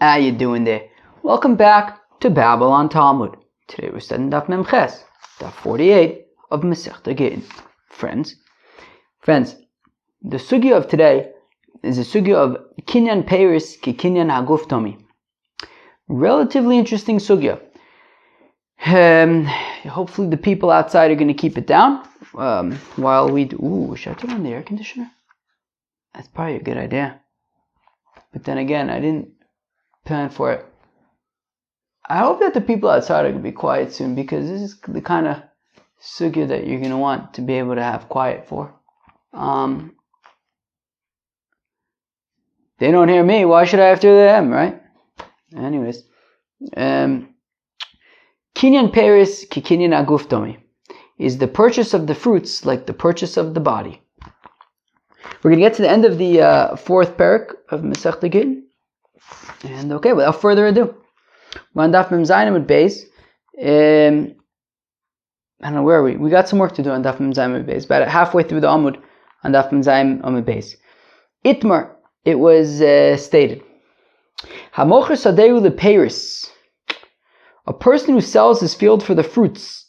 How you doing there? Welcome back to Babylon Talmud. Today we're studying Daf Mem Ches, Daf 48 of Masechta Gittin. Friends, the sugya of today is a sugya of Kinyan Peiris ki Kinyan Haguf Tomi. Relatively interesting sugya. Hopefully the people outside are going to keep it down while we do. Ooh, should I turn on the air conditioner? That's probably a good idea. But then again, I didn't plan for it. I hope that the people outside are going to be quiet soon, because this is the kind of sugya that you're going to want to be able to have quiet for. They don't hear me, why should I have to hear them, right? Anyways, Kinyan Peiris ki Kinyan Haguf Tomi is the purchase of the fruits like the purchase of the body. We're going to get to the end of the fourth parak of Masechta Gittin. And okay, without further ado, we're on Daf Mem Zayin Amud Beis. I don't know, where are we? We got some work to do on Daf Mem Zayin Amud Beis. About halfway through the Amud on Daf Mem Zayin Amud Beis. Itmar, it was stated, Hamocher Sadeu LePeiris, a person who sells his field for the fruits.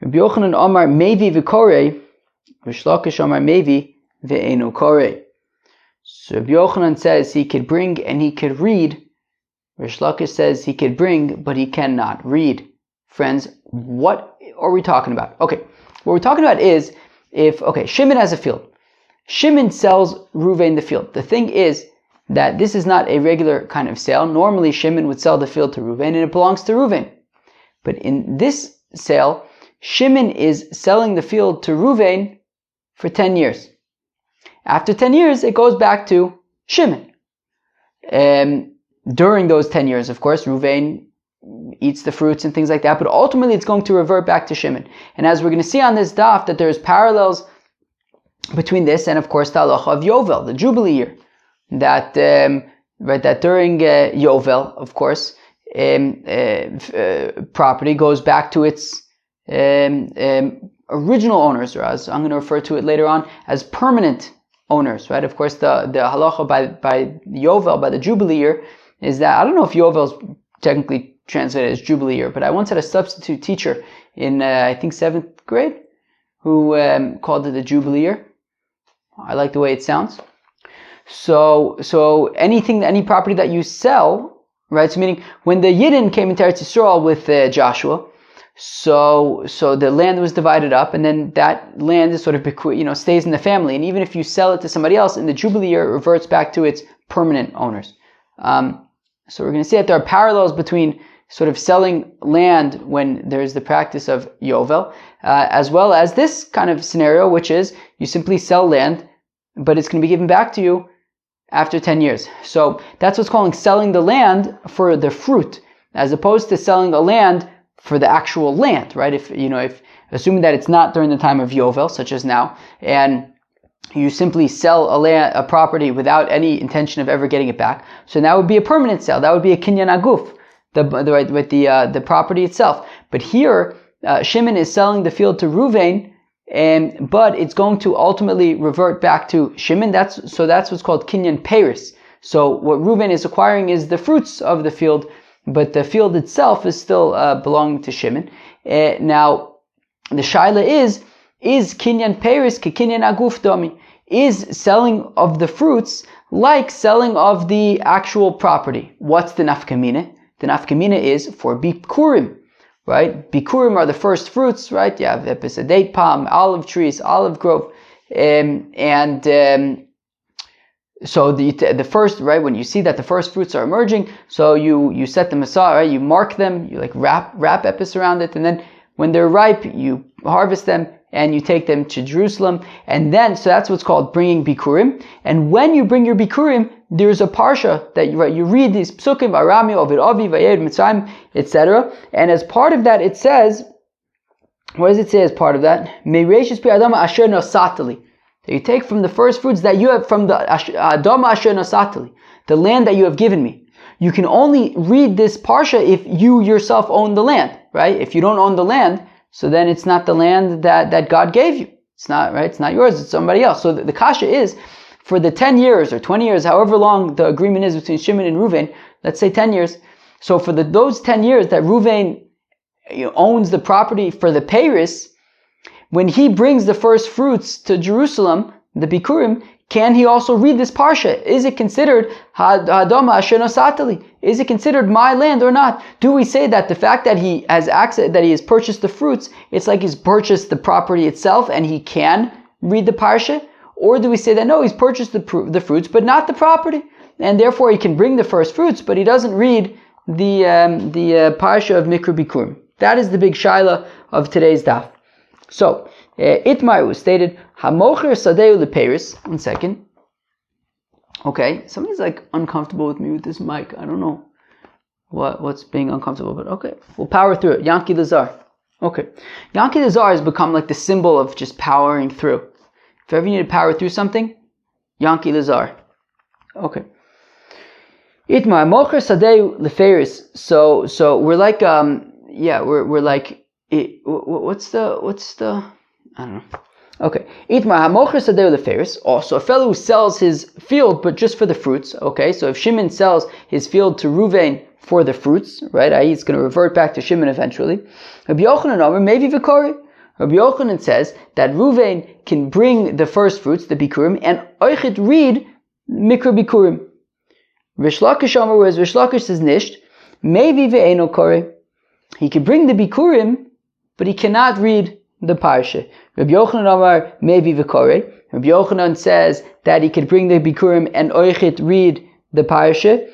Rabbi Yochanan Amar Mevi v'Korei, Rish Lakish Amar Mevi v'Eino Korei. So Rabbi Yochanan says he could bring and he could read. Rish Lakish says he could bring, but he cannot read. Friends, what are we talking about? Okay, what we're talking about is, Shimon has a field. Shimon sells Ruvain the field. The thing is that this is not a regular kind of sale. Normally Shimon would sell the field to Ruvain and it belongs to Ruvain. But in this sale, Shimon is selling the field to Ruvain for 10 years. After 10 years, it goes back to Shimon. During those 10 years, of course, Ruvain eats the fruits and things like that, but ultimately it's going to revert back to Shimon. And as we're going to see on this daf, that there's parallels between this and, of course, the halacha of Yovel, the Jubilee year. That during Yovel, of course, property goes back to its original owners, or as I'm going to refer to it later on, as permanent owners, right? Of course, the halacha by Yovel, by the Jubilee year, is that, I don't know if Yovel is technically translated as Jubilee year, but I once had a substitute teacher in, I think, 7th grade, who called it the Jubilee year. I like the way it sounds. So any property that you sell, right? So meaning, when the Gittin came into Eretz Yisrael with Joshua, so the land was divided up, and then that land is sort of stays in the family. And even if you sell it to somebody else, in the Jubilee year, it reverts back to its permanent owners. So we're going to see that there are parallels between sort of selling land when there's the practice of Yovel, as well as this kind of scenario, which is you simply sell land, but it's going to be given back to you after 10 years. So that's what's calling selling the land for the fruit, as opposed to selling the land for the actual land, right? If assuming that it's not during the time of Yovel, such as now, and you simply sell a property without any intention of ever getting it back, so that would be a permanent sale. That would be a kinyan aguf, the property itself. But here, Shimon is selling the field to Ruvain, but it's going to ultimately revert back to Shimon. That's what's called Kinyan Peiris. So what Ruvain is acquiring is the fruits of the field, but the field itself is still belonging to Shimon. Now, the shaila is Kinyan Peiris ki Kinyan Haguf Tomi? Is selling of the fruits like selling of the actual property? What's the nafkamina? The nafkamina is for bikurim, right? Bikurim are the first fruits, right? You have epis, a date palm, olive trees, olive grove, so the first, right, when you see that the first fruits are emerging, so you set them aside, right? You mark them, you wrap epis around it, and then when they're ripe, you harvest them and you take them to Jerusalem. And then, so that's what's called bringing bikurim. And when you bring your bikurim, there's a parsha that you read these psukim, Arami, Ovid Avi, Vayed, Mitzrayim, etc. And as part of that, it says, what does it say as part of that? Meireshis pi adama asher nosatali. That you take from the first fruits that you have from the adama asher nosatali, the land that you have given me. You can only read this parsha if you yourself own the land, right? If you don't own the land, so then it's not the land that God gave you. It's not, right? It's not yours, it's somebody else. So the kasha is, for the 10 years or 20 years, however long the agreement is between Shimon and Reuven, let's say 10 years. So for those 10 years that Reuven owns the property for the Peiris, when he brings the first fruits to Jerusalem, the Bikurim, can he also read this parsha? Is it considered Ha'adama Asher Nosatali? Is it considered my land or not? Do we say that the fact that he has access, that he has purchased the fruits, it's like he's purchased the property itself and he can read the parsha? Or do we say that no, he's purchased the fruits but not the property, and therefore he can bring the first fruits but he doesn't read the parsha of Mikra Bikurim? That is the big shaila of today's daf. So, Itmar was stated, Hamocher Sadeu Lepeiris. One second. Okay, somebody's like uncomfortable with me with this mic. I don't know what's being uncomfortable, but okay, we'll power through it. Yanki Lazar. Okay, Yanki Lazar has become like the symbol of just powering through. If ever you need to power through something, Yanki Lazar. Okay. Itmar Hamocher Sadeu Lepeiris. So we're like we're like. What's the I don't know. Okay. Itmar Hamocher Sadeu Leferis. Also, a fellow who sells his field, but just for the fruits. Okay. So if Shimon sells his field to Reuven for the fruits, right? I.e., it's going to revert back to Shimon eventually. Rabbi Yochanan Omer, maybe Vikori. Rabbi Yochanan says that Reuven can bring the first fruits, the Bikurim, and Oichet read Mikra Bikurim. Rish Lakish Omer, whereas Rish Lakish says Nisht, maybe Ve'eno Kori. He can bring the Bikurim, but he cannot read the parsha. Rabbi Yochanan Amar maybe v'korei. Rabbi Yochanan says that he could bring the Bikurim and Oichet read the parsha.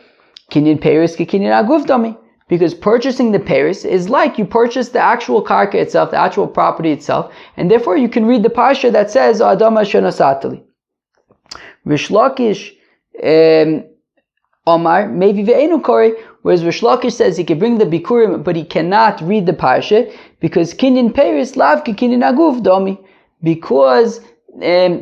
Kinyan Peiris ke Kinyan Aguf Dami. Because purchasing the Peiris is like you purchase the actual karka itself, the actual property itself, and therefore you can read the parsha that says Adama Shenasatali. Rish Lakish Omar maybe ve'enu kori. Whereas Rish Lakish says he can bring the Bikurim, but he cannot read the parsha because Kinyan Peiris lav ki Kinyan Aguf Domi. Because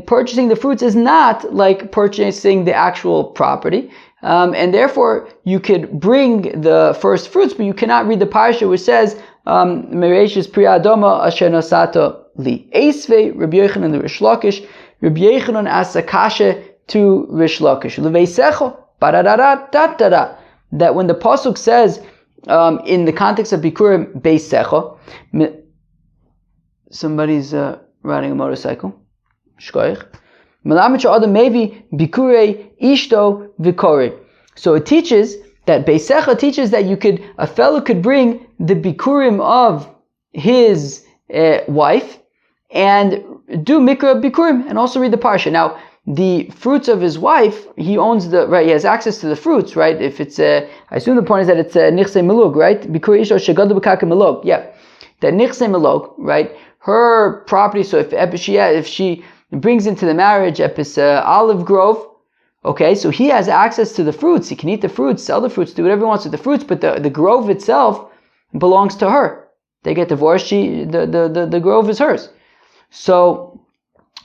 purchasing the fruits is not like purchasing the actual property, and therefore you could bring the first fruits, but you cannot read the parsha which says Mereishis Priya Adoma Asher Nasato Li. Eisvei Rabbi Yochanan and Rish Lakish. Rabbi Yochanan asks a kasha to Rish Lakish. Leveisecho baradadat. That when the pasuk says in the context of Bikurim Beisecha, somebody's riding a motorcycle. Shkoich. Melamed she'adam maybe Bikurei Ishto Vikori. So it teaches that Beisecha teaches that a fellow could bring the Bikurim of his wife and do Mikra Bikurim and also read the parsha. Now, the fruits of his wife, he owns right, he has access to the fruits, right? If it's I assume the point is that it's Nichse Melug, right? Bikur Isha Shegadu B'Kaka Melug, yeah. That Nichse Melug, right? Her property, so if she brings into the marriage Epis olive grove, okay, so he has access to the fruits, he can eat the fruits, sell the fruits, do whatever he wants with the fruits, but the grove itself belongs to her. They get divorced, the grove is hers. So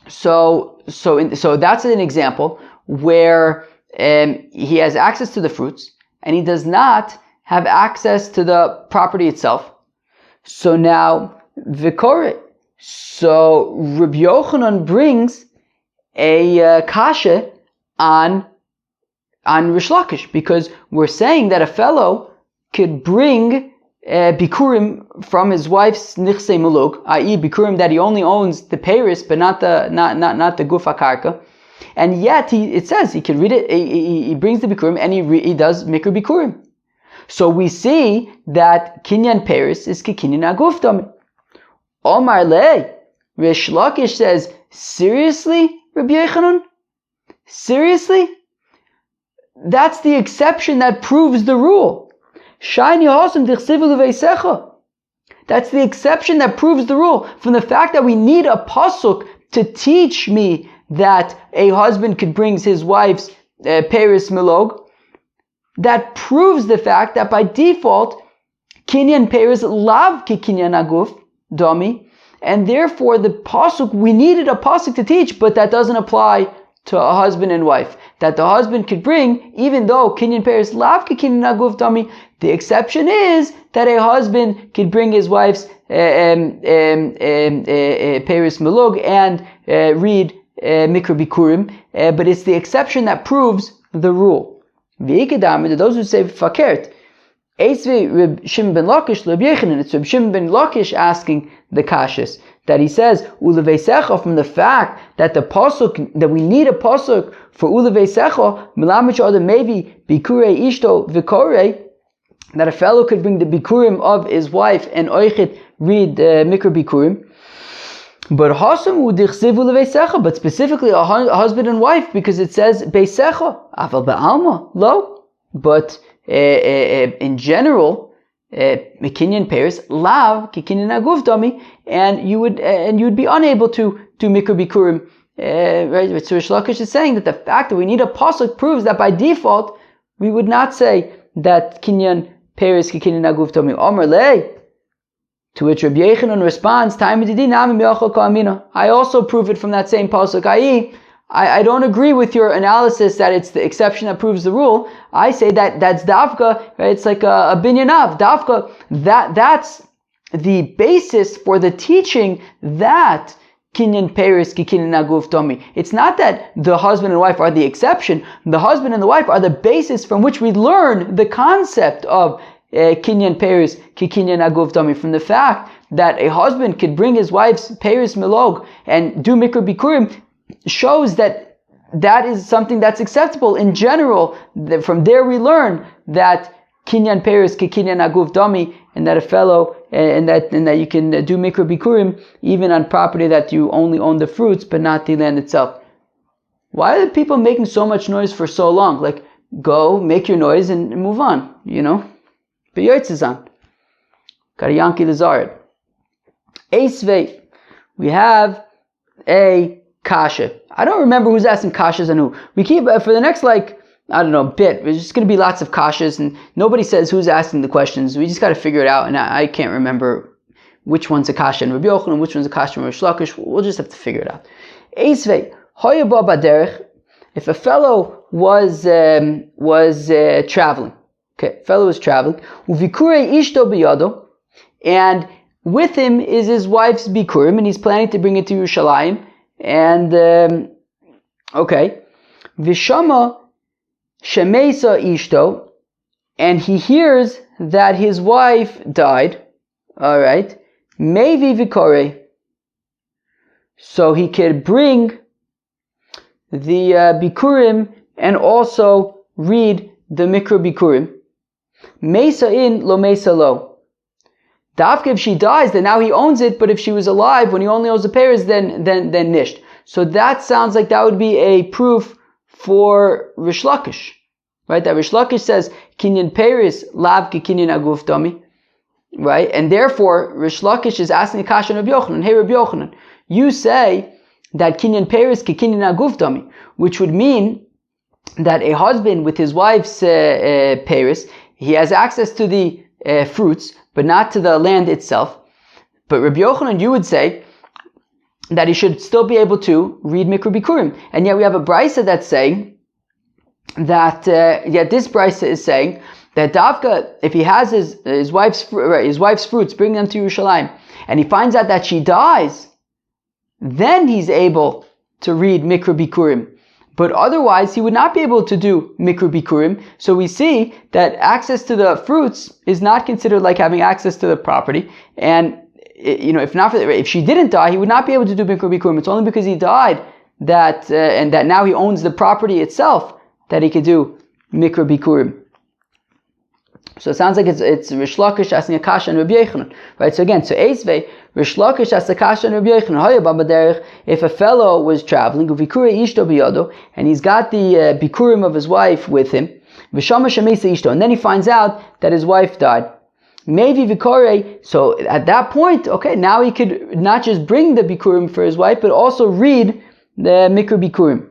that's an example where he has access to the fruits and he does not have access to the property itself. So now Vikore. So Rabbi Yochanan brings a kasha on Rish Lakish because we're saying that a fellow could bring Bikurim from his wife's Nichse Muluk, i.e. Bikurim that he only owns the Peiris, but not the Gufa Karka. And yet, it says he can read it, he brings the Bikurim and he does Mikra Bikurim. So we see that Kinyan Peiris is Kinyan Aguf Dami. Omar Le, Rish Lakish says, seriously, Rabbi Yochanan? Seriously? That's the exception that proves the rule. That's the exception that proves the rule. From the fact that we need a pasuk to teach me that a husband could bring his wife's Peiris Milog, that proves the fact that by default, Kinyan Peiris lav ki Kinyan Aguf Domi, and therefore the pasuk, we needed a pasuk to teach, but that doesn't apply to a husband and wife. That the husband could bring, even though Kinyan Peiris lav ki Kinyan Aguf Domi, the exception is that a husband could bring his wife's Peiris Milug and read mikra bikurim, but it's the exception that proves the rule. Those who say fakert, it's Reb Shimon ben Lakish asking the kashis that he says uleveisecha, from the fact that the pasuk, that we need a pasuk for uleveisecha milamich adam maybe bikurei ishto vikore, that a fellow could bring the bikurim of his wife and oichet read mikra bikurim. But hasam udichsiv uleveisecha, but specifically a husband and wife, because it says beisecha aval be'alma lo. But in general, kinyan pairs lav kinyan aguf dami, and you would be unable to do mikra bikurim. Right? So Rish Lakish is saying that the fact that we need a pasuk proves that by default we would not say that kinyan pairs kinyan aguf dami. Omer lei. To which Rabbi Yechanan responds, I also prove it from that same pasuk, i.e., I don't agree with your analysis that it's the exception that proves the rule. I say that's dafka, right? It's like a binyanav, dafka, that's the basis for the teaching that kinyan peris ki kinyan aguf domi. It's not that the husband and wife are the exception. The husband and the wife are the basis from which we learn the concept of kinyan peris ki kinyan aguf domi, from the fact that a husband could bring his wife's peris milog and do mikra bikurim, shows that is something that's acceptable in general. From there we learn that kinyan peris ki kinyan aguf domi, and that a fellow and that you can do mikra bikurim even on property that you only own the fruits but not the land itself. Why are the people making so much noise for so long? Like, go make your noise and move on, But Yotzizan. Karyanki Lazarid. Eisvei. We have a kasha. I don't remember who's asking kashas and who. We keep, for the next bit, there's just going to be lots of kashas and nobody says who's asking the questions. We just got to figure it out, and I can't remember which one's a kasha and Rabbi Yochanan, which one's a kasha and Rish Lakish. We'll just have to figure it out. Eisvei. Hoya ba baderech. If a fellow was traveling, fellow was traveling, uvikurei ishto biyado, and with him is his wife's bikurim, and he's planning to bring it to Yerushalayim, and vishama shemeisa ishto, and he hears that his wife died. All right, mevi vikore, so he could bring the bikurim and also read the mikra bikurim. Mesa in lo mesa lo. Dafka, if she dies, then now he owns it, but if she was alive, when he only owns the pairs, then nisht. So that sounds like that would be a proof for Rish Lakish, right? That Rish Lakish says kinyan pairs lav ki kinyan aguf dami, right? And therefore Rish Lakish is asking the kasha Rabbi Yochanan, hey Rabbi Yochanan, you say that kinyan pairs ki kinyan aguf dami, which would mean that a husband with his wife's pairs, he has access to the fruits, but not to the land itself. But Rabbi Yochanan, you would say that he should still be able to read mikra bikurim. And yet we have a brisa that's saying that, this brisa is saying that Davka, if he has his wife's fruits, bring them to Yerushalayim, and he finds out that she dies, then he's able to read mikra bikurim. But otherwise, he would not be able to do mikra bikurim. So we see that access to the fruits is not considered like having access to the property. And if she didn't die, he would not be able to do mikra bikurim. It's only because he died that now he owns the property itself that he could do mikra bikurim. So it sounds like it's Rish Lakish asking a kasha and Rabbi Yechanan, right? So again, Eisvei, Rish Lakish asks a kasha and Rabbi Yechanan. If a fellow was traveling, and he's got the bikurim of his wife with him, and then he finds out that his wife died. So at that point, now he could not just bring the bikurim for his wife, but also read the mikra bikurim.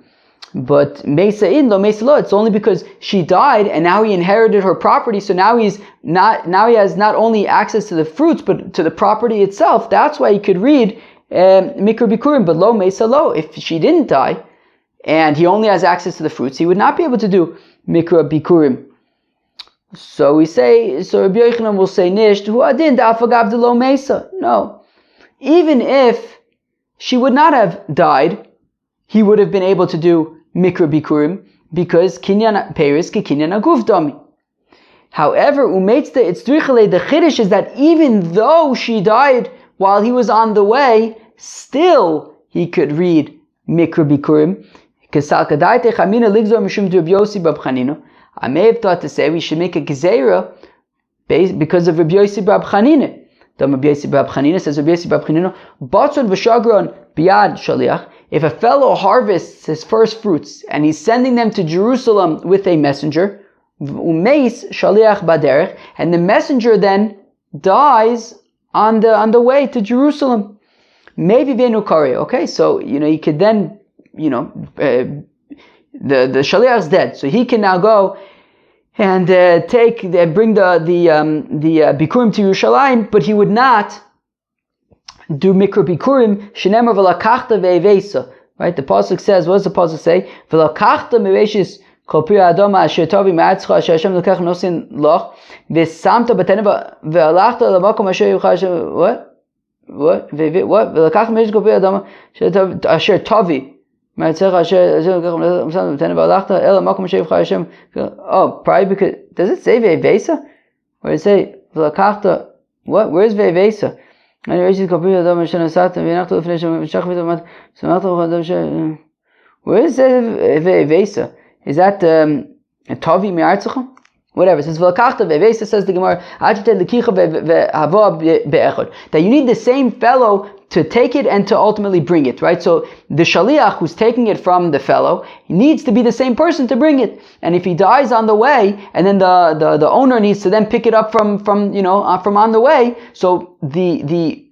But mesa in lo mesa lo, it's only because she died and now he inherited her property, so now he has not only access to the fruits but to the property itself. That's why he could read mikra bikurim. But lo mesa lo, if she didn't die and he only has access to the fruits, he would not be able to do mikra bikurim. So Rabbi Yochanan will say nisht hu adin da'afagav de lo mesa. No, even if she would not have died, he would have been able to do mikra bikurim, because kinyan peris ke kinyan aguf dami. However, umetzda itzrichale, the chiddush is that even though she died while he was on the way, still he could read mikra bikurim. I may have thought to say we should make a gezerah because of Rabbi Yossi Bab Chanina. The Rabbi Yossi Bab Chanina says, Rabbi Yossi Bab Chanina, Batzon v'shagron biyad shaliach. If a fellow harvests his first fruits and he's sending them to Jerusalem with a messenger, umeis shaliach baderech, and the messenger then dies on the way to Jerusalem. Maybe venukari. Okay, so you could then the shaliach's dead, so he can now go and bring the bikurim to Yerushalayim, but he would not do mikra bikurim. Shenemar v'lakachta ve'evesa. Right? The pasuk says, what does the pasuk say? V'lakachta me'veshis kol pri adama asher tovi ma'atzcha asher Hashem lokach nosin loch v'samta b'teneva v'alachta l'makom asher yuchal Hashem. What? V'lakachta me'veshis kol pri adama asher tovi. Oh, probably because, does it say ve'evesa? Or does it say v'lakachta? What? Where's ve'evesa? Where is ve'evesa? Is that Tavi mi'artzecha? Whatever. It says v'lakachta ve'evesa, says the Gemara, that you need the same fellow to take it and to ultimately bring it, right? So the shaliach who's taking it from the fellow, he needs to be the same person to bring it. And if he dies on the way, and then the owner needs to then pick it up from on the way, so the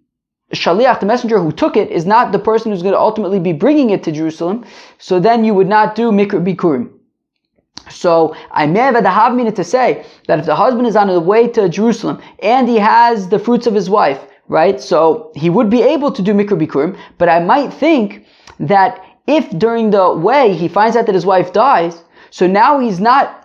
shaliach, the messenger who took it, is not the person who's going to ultimately be bringing it to Jerusalem. So then you would not do mikra bikurim. So I may have had the havmina to say that if the husband is on the way to Jerusalem and he has the fruits of his wife, right? So he would be able to do mikra bikurim, but I might think that if during the way he finds out that his wife dies, so now he's not,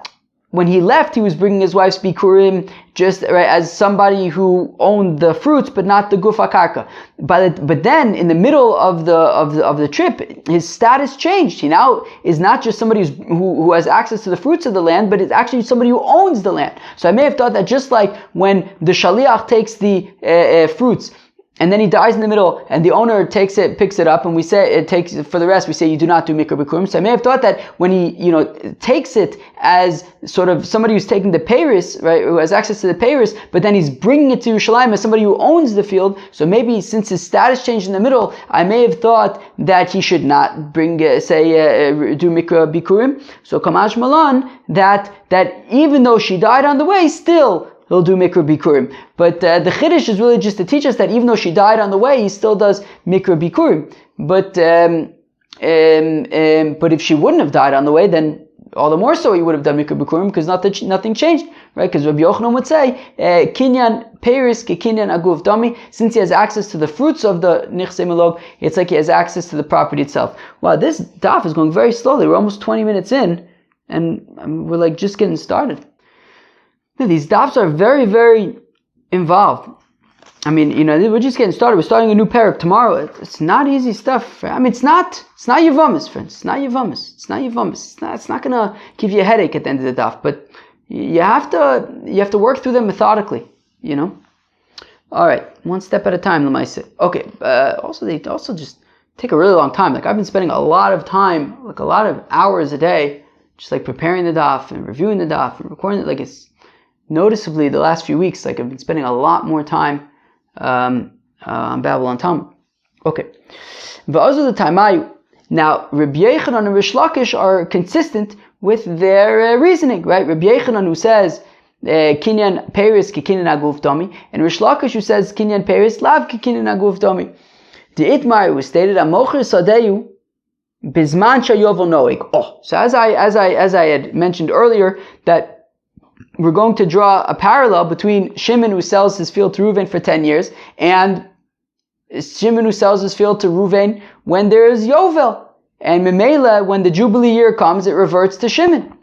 when he left, he was bringing his wife's bikurim just right, as somebody who owned the fruits, but not the gufa karka. But then in the middle of the trip, his status changed. He now is not just somebody who has access to the fruits of the land, but it's actually somebody who owns the land. So I may have thought that just like when the shaliach takes the fruits, and then he dies in the middle, and the owner picks it up, and we say it takes for the rest. We say you do not do mikra bikurim. So I may have thought that when he, takes it as sort of somebody who's taking the peiris, right, who has access to the peiris, but then he's bringing it to Yerushalayim as somebody who owns the field. So maybe since his status changed in the middle, I may have thought that he should not do mikra bikurim. So kamash malan that even though she died on the way, still he'll do mikra bikurim. But the chiddush is really just to teach us that even though she died on the way, he still does mikra bikurim. But if she wouldn't have died on the way, then all the more so he would have done mikra bikurim, because nothing changed, right? Because Rabbi Yochanan would say, kinyan peris ke kinyan aguf dami. Since he has access to the fruits of the nichsei milog, it's like he has access to the property itself. Wow, this daf is going very slowly. We're almost 20 minutes in, and we're like just getting started. These dafs are very, very involved. I mean, we're just getting started. We're starting a new parak tomorrow. It's not easy stuff. I mean, it's not Yavamis, friends. It's not Yavamis. It's not going to give you a headache at the end of the daf. But you have to work through them methodically. All right, one step at a time. Lemaise. Okay. They also just take a really long time. Like I've been spending a lot of time, like a lot of hours a day, just like preparing the daf and reviewing the daf and recording it. Like it's noticeably the last few weeks, like I've been spending a lot more time on Babylon Talmud. Okay. Now, Rabbi Yochanan and Rish Lakish are consistent with their reasoning, right? Rabbi Yochanan who says kinyan peris ki kinyan aguf dami, and Rish Lakish who says kinyan peris lav ki kinyan aguf dami. The Itmar was stated amocher sadeyu bizman shayovel noeg. Oh, so as I had mentioned earlier, that we're going to draw a parallel between Shimon, who sells his field to Reuven for 10 years, and Shimon, who sells his field to Reuven when there is Yovel. And Memela, when the Jubilee year comes, it reverts to Shimon.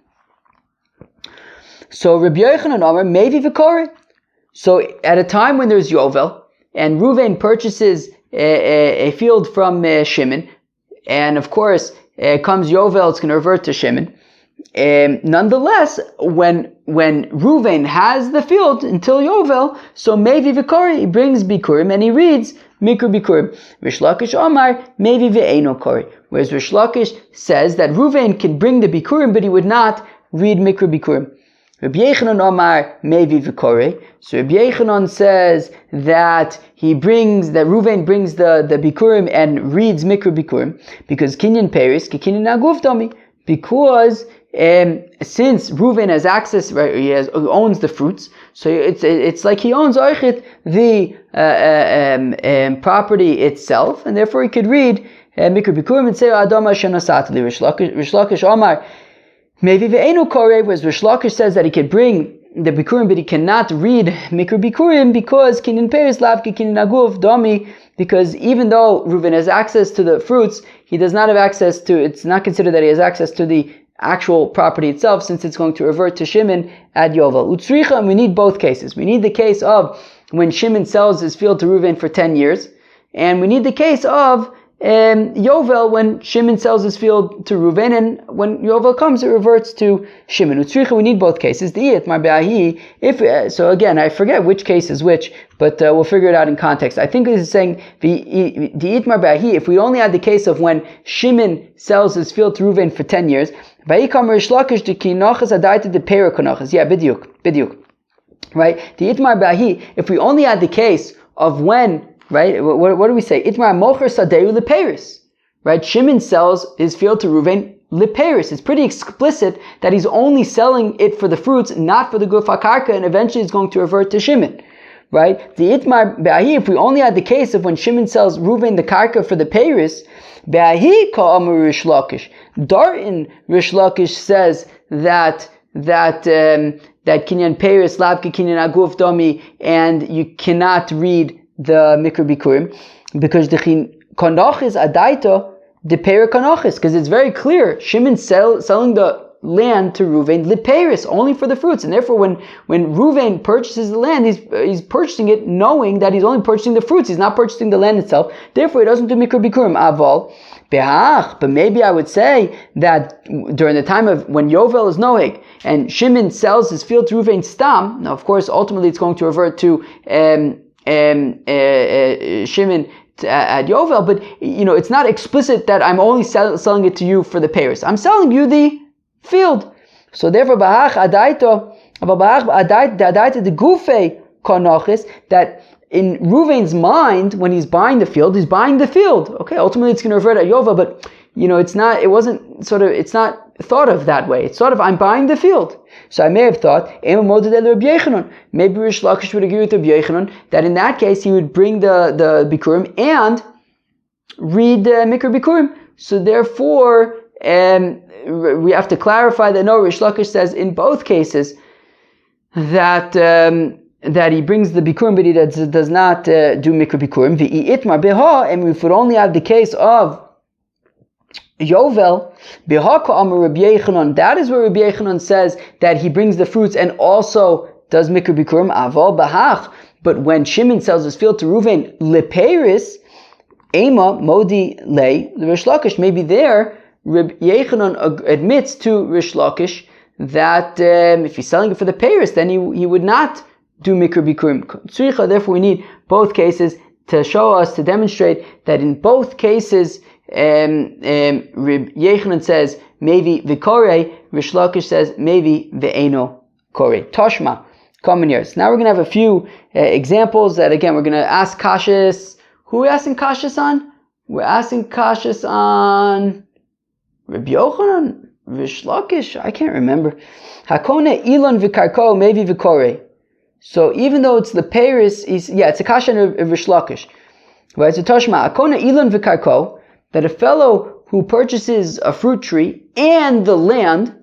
So Rabbi Yochanan Omer, maybe V'koret. So at a time when there's Yovel, and Reuven purchases a field from Shimon, and of course, comes Yovel, it's going to revert to Shimon. Nonetheless, when Reuven has the field until Yovel, so Mevi Vikori, he brings Bikurim and he reads Mikra Bikurim. Rish Lakish Omar, Mevi Ve'eno Kori. Whereas Rish Lakish says that Reuven can bring the Bikurim, but he would not read Mikra Bikurim. Rabbi Yechanan Omar, Mevi Vikori. So Rabbi Yechanan says that Reuven brings the Bikurim and reads Mikra Bikurim, because Kinyan Peris, Kinyan Aguf Dami. Because since Reuven has access, right, he owns the fruits, so it's like he owns Oichit, the property itself, and therefore he could read Mikra Bikurim and say Adama Shenasatli. Rish Lakish Omar Mevi Ve'enu Kore, whereas Rish Lakish says that he could bring the Bikurim, but he cannot read Mikra Bikurim because Kinyan Peris Lavki Kinyan Aguf Dami, because even though Reuven has access to the fruits, he does not have access to, it's not considered that he has access to the actual property itself, since it's going to revert to Shimon at Yovel. Utzricha, and we need both cases. We need the case of when Shimon sells his field to Reuven for 10 years, and we need the case of Yovel, when Shimon sells his field to Reuven, and when Yovel comes, it reverts to Shimon. Utzricha, we need both cases. So again, I forget which case is which, but we'll figure it out in context. I think this is saying if we only had the case of when Shimon sells his field to Reuven for 10 years, yeah, bidyuk. Right? The Itmar Bahi, if we only had the case of when, right? What do we say? Itmar mocher sadeu leperis. Right? Shimon sells his field to Reuven leperis. It's pretty explicit that he's only selling it for the fruits, not for the guf hakarka, and eventually it's going to revert to Shimon. Right? The Itmar Be'ahi, if we only had the case of when Shimon sells Reuven the karka for the Peris, Be'ahi ka'amar Rish Lakish. Dartin Rish Lakish says that Kinyan Peris, Lavki Kinyan Aguf Domi, and you cannot read the Mikra Bikurim, because the Konachis Adaita, the Peri Konachis, because it's very clear, Shimon selling the land to Reuven, Liperis, only for the fruits, and therefore when Reuven purchases the land, he's purchasing it knowing that he's only purchasing the fruits, he's not purchasing the land itself, therefore he doesn't do Mikra Bikurim, Aval, Behach, but maybe I would say that during the time of when Yovel is Noeg, and Shimon sells his field to Reuven Stam, now of course ultimately it's going to revert to Shimon at Yovel, but it's not explicit that I'm only selling it to you for the Paris. I'm selling you the field. So therefore, Bahach Adaito the Gufe Konochis, that in Reuven's mind, when he's buying the field, he's buying the field. Okay, ultimately it's going to revert at Yovel, but it's not thought of that way. It's sort of, I'm buying the field. So I may have thought, maybe Rish Lakish would agree with Rabbi Yechanan, that in that case he would bring the Bikurim and read Mikra Bikurim. So therefore, we have to clarify that no, Rish Lakish says in both cases that he brings the Bikurim, but he does not do Mikra Bikurim. And we would only have the case of Yovel, that is where Rabbi Yechanan says that he brings the fruits and also does Mikra Bikurim, Aval Bahach. But when Shimon sells his field to Reuven, Leperis, Ema, Modi, Lei, Rish Lakish, maybe there, Rabbi Yechanan admits to Rish Lakish that if he's selling it for the Paris, then he would not do Mikra Bikurim. Therefore we need both cases to show us, to demonstrate that in both cases, Reb Yechanan says maybe vikore, Rish Lakish says maybe ve'eno kore. Toshma, common years. Now we're going to have a few examples that again we're going to ask kashis. Who are we asking kashis on? We're asking kashis on Reb Yochanan, Rish Lakish. I can't remember. Hakone ilon vikarko maybe vikore. So even though it's the Paris, it's a kasha of Rish Lakish. Right? So Toshma, Hakone ilon vikarko, that a fellow who purchases a fruit tree and the land,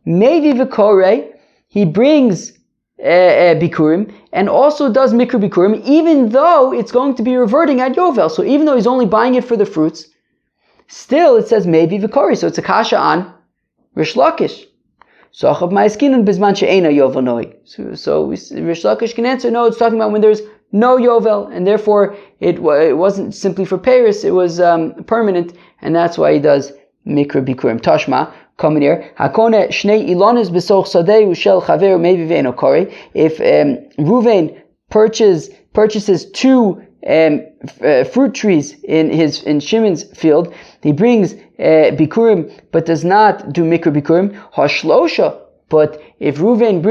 maybe vikore, he brings bikurim and also does mikra bikurim, even though it's going to be reverting at Yovel. So even though he's only buying it for the fruits, still it says maybe vikore. So it's a kasha on Rish Lakish. So Rish Lakish can answer, no, it's talking about when there's no Yovel, and therefore it wasn't simply for Paris, it was permanent, and that's why he does Mikra Bikurim. Tashma, coming here, Hakone Shnei Ilonis Besoch Sadeh Ushel Chaver Mevi Ve'eno Kore. If Ruvain purchases two fruit trees in Shimon's field, he brings Bikurim, but does not do Mikra Bikurim. Hashlosha, but if Ruvain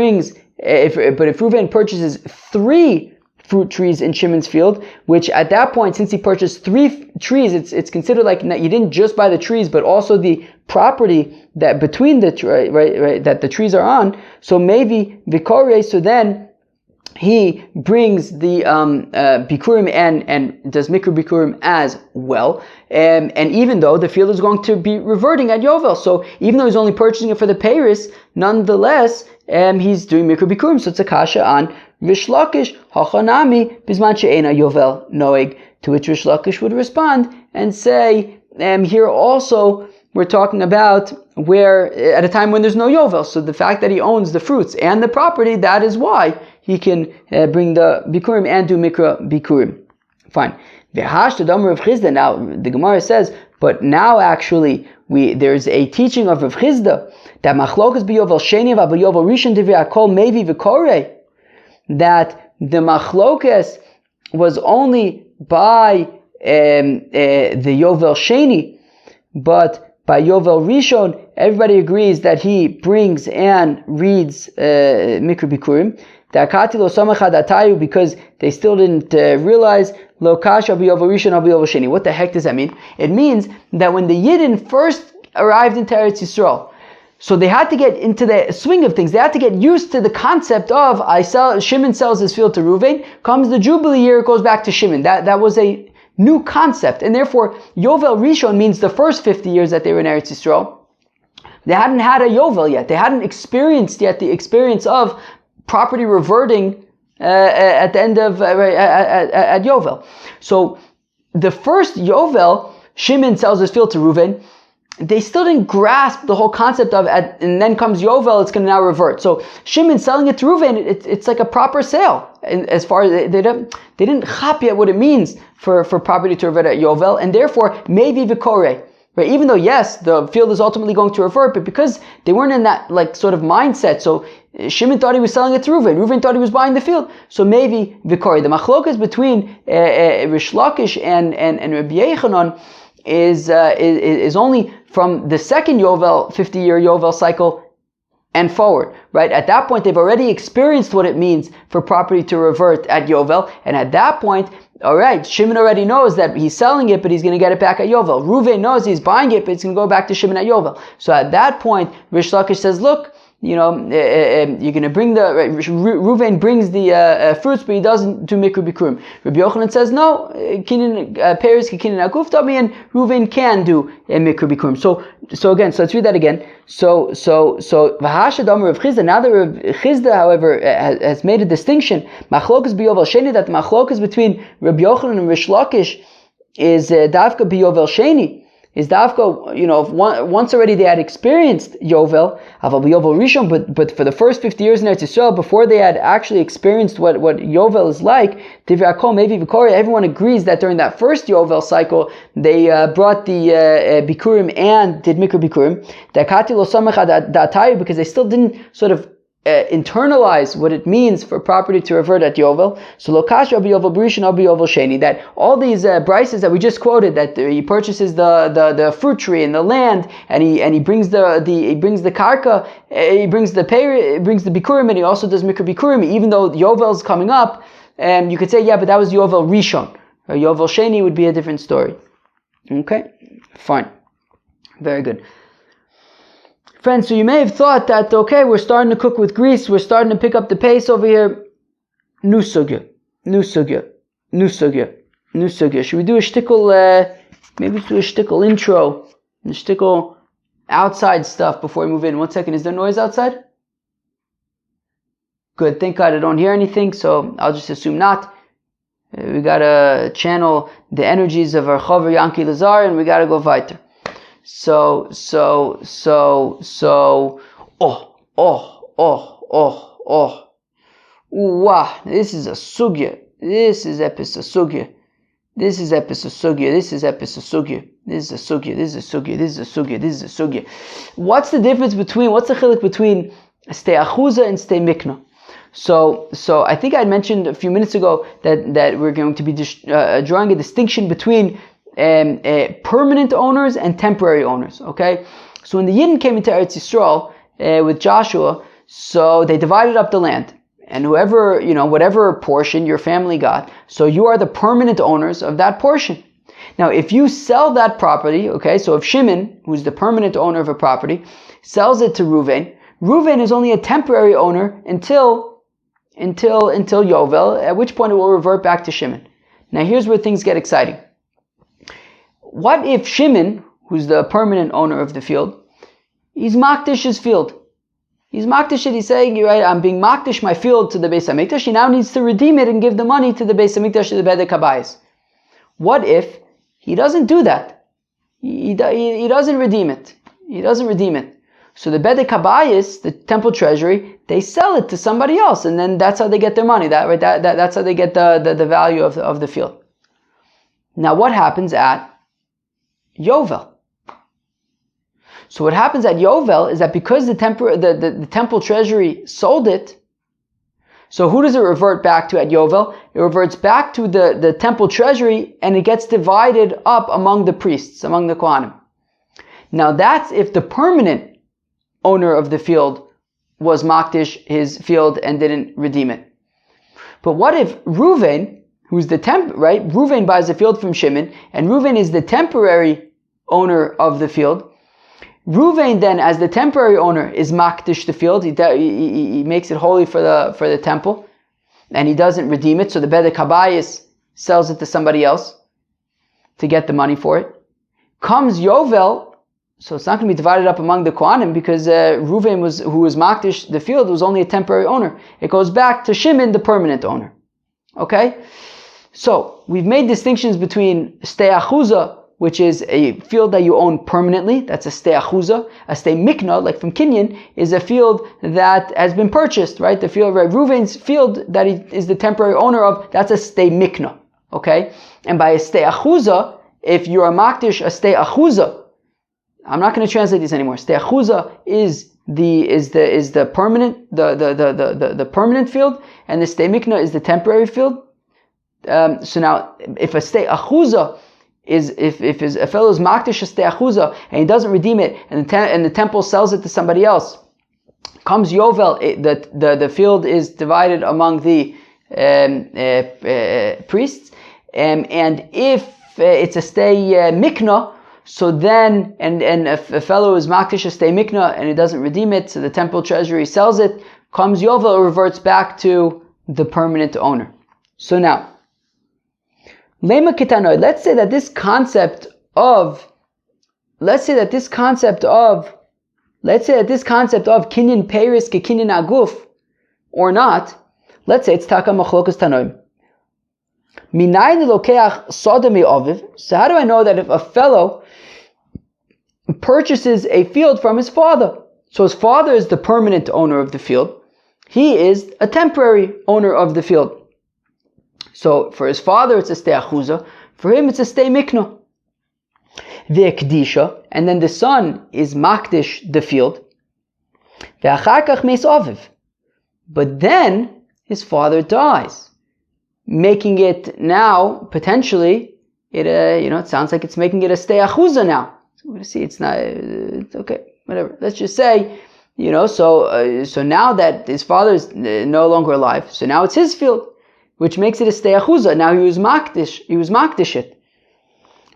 purchases 3 fruit trees in Shimon's field, which at that point, since he purchased 3 trees, it's considered like you didn't just buy the trees, but also the property that between the right that the trees are on. So maybe Vikore. So then he brings the Bikurim and does Mikra Bikurim as well. And even though the field is going to be reverting at Yovel, so even though he's only purchasing it for the Paris, nonetheless, he's doing Mikra Bikurim. So it's a kasha on Rish Lakish, Hachanami, Bisman She'ena Yovel Noeg, to which Rish Lakish would respond and say, here also we're talking about where, at a time when there's no Yovel, so the fact that he owns the fruits and the property, that is why he can bring the Bikurim and do Mikra Bikurim. Fine. V'hash to Damar of Chizda. Now, the Gemara says, but now actually, there's a teaching of Rav Chizda, that Machlokas B'Yovel Sheni V'Yovel Rishon Divya Kol Mevi V'Korei, that the Machlokas was only by the Yovel Sheni, but by Yovel Rishon, everybody agrees that he brings and reads Mikra Bikurim. Because they still didn't realize Lo Kasha B'Yovel Rishon B'Yovel Sheni. What the heck does that mean? It means that when the Yidden first arrived into Eretz Yisrael, so they had to get into the swing of things. They had to get used to the concept of Shimon sells his field to Ruvain. Comes the Jubilee year, it goes back to Shimon. That was a new concept, and therefore Yovel Rishon means the first 50 years that they were in Eretz Yisrael. They hadn't had a Yovel yet. They hadn't experienced yet the experience of property reverting at the end of at Yovel. So the first Yovel, Shimon sells his field to Ruvain. They still didn't grasp the whole concept of, and then comes Yovel, it's going to now revert. So Shimon selling it to Ruvain, it's like a proper sale. And as far as they didn't chap yet what it means for property to revert at Yovel, and therefore maybe Vikore. Right? Even though yes, the field is ultimately going to revert, but because they weren't in that like sort of mindset, so Shimon thought he was selling it to Ruvain. Ruvain thought he was buying the field. So maybe Vikore. The machlokas between Rish Lakish and Rabbi Yechanan is only from the second Yovel, 50-year Yovel cycle and forward, right? At that point, they've already experienced what it means for property to revert at Yovel, and at that point, all right, Shimon already knows that he's selling it, but he's going to get it back at Yovel. Ruvain knows he's buying it, but it's going to go back to Shimon at Yovel. So at that point, Rish Lakish says, look, you're going to bring Ruvain brings the fruits, but he doesn't do Mikra Bikurim. Rabbi Yochanan says, no, Peres Kinin Akuf Tami, and Ruvain can do Mikra Bikurim. So again, so let's read that again. So V'hashad Amar Rav Chizda, now that Rav Chizda, however, has made a distinction, Machlokas B'Yovel Sheni, that the Machlokas between Rabbi Yochanan and Rish Lakish is Davka B'Yovel Sheni, is Davka, once already they had experienced Yovel, Aval Yovel Rishon, but for the first 50 years in Eretz Yisrael, before they had actually experienced what Yovel is like, Divrei Hakol Mevi V'Korei, everyone agrees that during that first Yovel cycle, they brought the Bikurim and did Mikra Bikurim, Dakati Lo Samech Da'atayu, because they still didn't sort of internalize what it means for property to revert at Yovel. So Lokash Abi Yovel B'Rishon Abi Yovel Sheni, that all these brises that we just quoted, that he purchases the fruit tree and the land, and he brings the karka, he brings the Bikurim, and he also does Mikra Bikurim, even though Yovel's coming up. And you could say, yeah, but that was Yovel Rishon. Yovel Sheni would be a different story. Okay, fine, very good. Friends, so you may have thought that, okay, we're starting to cook with grease, we're starting to pick up the pace over here. New sugya. Should we do a shtickle, maybe do a shtickle intro, a shtickle outside stuff before we move in? 1 second, is there noise outside? Good, thank God I don't hear anything, so I'll just assume not. We gotta channel the energies of our Chaver Yanki Lazar, and we gotta go weiter. So, wow, this is a sugya. This is episosugya. This is episosugya. This is episosugya. This is a sugya. This is a sugya. This is a sugya. This is a sugya. What's the difference between? What's the chiluk between stay achuza and stay mikna? So I think I mentioned a few minutes ago that we're going to be drawing a distinction between permanent owners and temporary owners. Okay, so when the Yidden came into Eretz Yisrael with Joshua, so they divided up the land, and whoever, whatever portion your family got, so you are the permanent owners of that portion. Now, if you sell that property, okay, so if Shimon, who's the permanent owner of a property, sells it to Reuven, Reuven is only a temporary owner until Yovel, at which point it will revert back to Shimon. Now here's where things get exciting. What if Shimon, who's the permanent owner of the field, he's makdish his field? He's makdish it, he's saying, you're right, I'm being makdish my field to the Beis HaMikdash, he now needs to redeem it and give the money to the Beis HaMikdash, to the Bedek Habayis. What if he doesn't do that? He doesn't redeem it. He doesn't redeem it. So the Bedek Habayis, the temple treasury, they sell it to somebody else, and then that's how they get their money. That's how they get the value of the field. Now, what happens at Yovel? So what happens at Yovel is that because the temple treasury sold it, so who does it revert back to at Yovel? It reverts back to the temple treasury, and it gets divided up among the priests, among the Kohanim. Now that's if the permanent owner of the field was makdish his field and didn't redeem it. But what if Reuven, who's the Reuven buys the field from Shimon, and Reuven is the temporary owner of the field. Reuven then, as the temporary owner, is makdish the field. He makes it holy for the temple, and he doesn't redeem it. So the Bedek Habayis sells it to somebody else to get the money for it. Comes Yovel, so it's not going to be divided up among the Kohanim because Reuven who was makdish the field, was only a temporary owner. It goes back to Shimon, the permanent owner. Okay, so we've made distinctions between stei achuza, which is a field that you own permanently. That's a stei achuza. A stei mikna, like from Kinyan, is a field that has been purchased, right? The field, right? Reuven's field that he is the temporary owner of, that's a stei mikna. Okay? And by a stei achuza, if you are makdish a stei achuza, I'm not going to translate these anymore. Stei achuza is the permanent, the permanent field, and the stei mikna is the temporary field. So now, if a stei achuza is if a fellow is makdish a stei achuza and he doesn't redeem it, and the temple sells it to somebody else, comes Yovel, the field is divided among the priests, and if it's a stei mikna, so then and if a fellow is makdish a stei mikna and he doesn't redeem it, so the temple treasury sells it, comes Yovel, it reverts back to the permanent owner. So now, Lema Kitanoi, let's say that this concept of kinyan peiris ke kinyan aguf, or not, let's say it's taka machlokas tanoim. Minayin lokeach sodami oviv. So how do I know that if a fellow purchases a field from his father, so his father is the permanent owner of the field, he is a temporary owner of the field. So for his father it's a stei achuza, for him it's a stei mikna. Ve'ekdisha, and then the son is makdish the field. Ve'achar kach meis aviv, but then his father dies, making it now potentially it sounds like it's making it a stei achuza now. So we see it's not. It's okay, whatever. Let's just say so now that his father is no longer alive, so now it's his field, which makes it a stei achuza. Now he was makdish it.